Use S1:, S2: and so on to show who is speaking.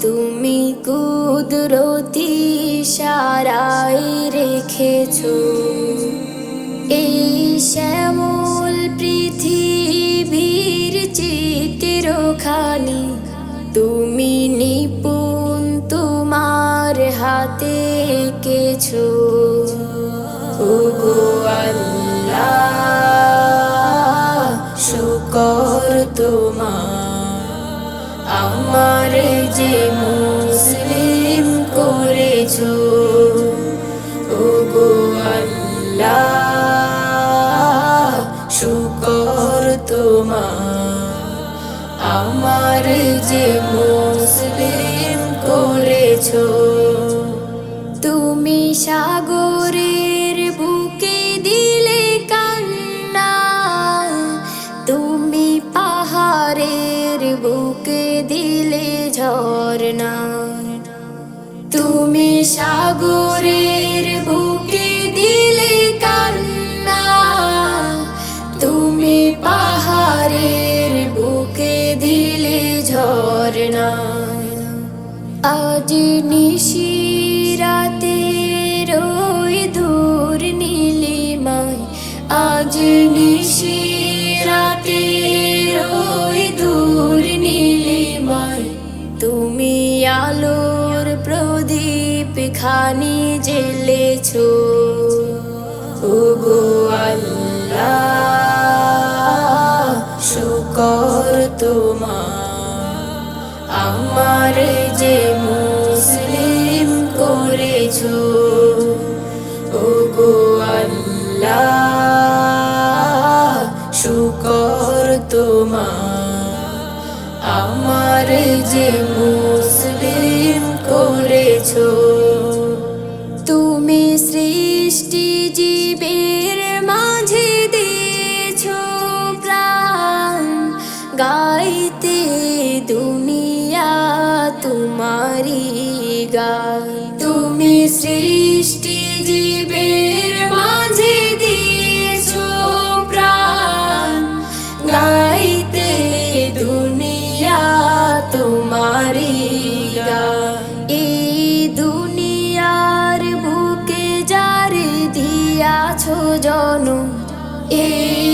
S1: তুমি কুদরতি ইশারায় রেখেছো এই শ্যামল পৃথিবীর চিত্রখানি। তুমি নিপুণ তোমার হাতে এঁকেছো। ওগো আল্লাহ, শুকর তোমার, আমার যে মুসলিম করেছো। ওগো আল্লাহ, শুকর তোমার, আমার যে মুসলিম করেছো। তুমি সাগরের বুকে দিলে কান্না, তুমি পাহাড়ের বুকে দিলে ঝরনা। তুমি সাগরের বুকে দিলে কান্না, তুমি পাহাড়ের বুকে দিলে ঝরনা। আজ নিশিরাতে রই দূর নীলিমায়, আজ নিশিরাতে রই দূর নীলিমায়, তুমি আলোর প্রদীপ খানি জ্বেলেছো। ওগো আল্লাহ, শুকর তোমার, আমার যে মুসলিম করেছো। ওগো আল্লাহ, শুকর তোমার, আমার যে মুসলিম করেছো। তুমি সৃষ্টি জীবের মাঝে দিয়েছো প্রাণ, গাইতে দুনিয়া তোমারি গান। তুমি সৃষ্টি জীবের মাঝে দিয়েছো প্রাণ, গাইতে দুনিয়া তোমারি গান। এই দুনিয়ার বুকে যার দিয়াছো জনম, এই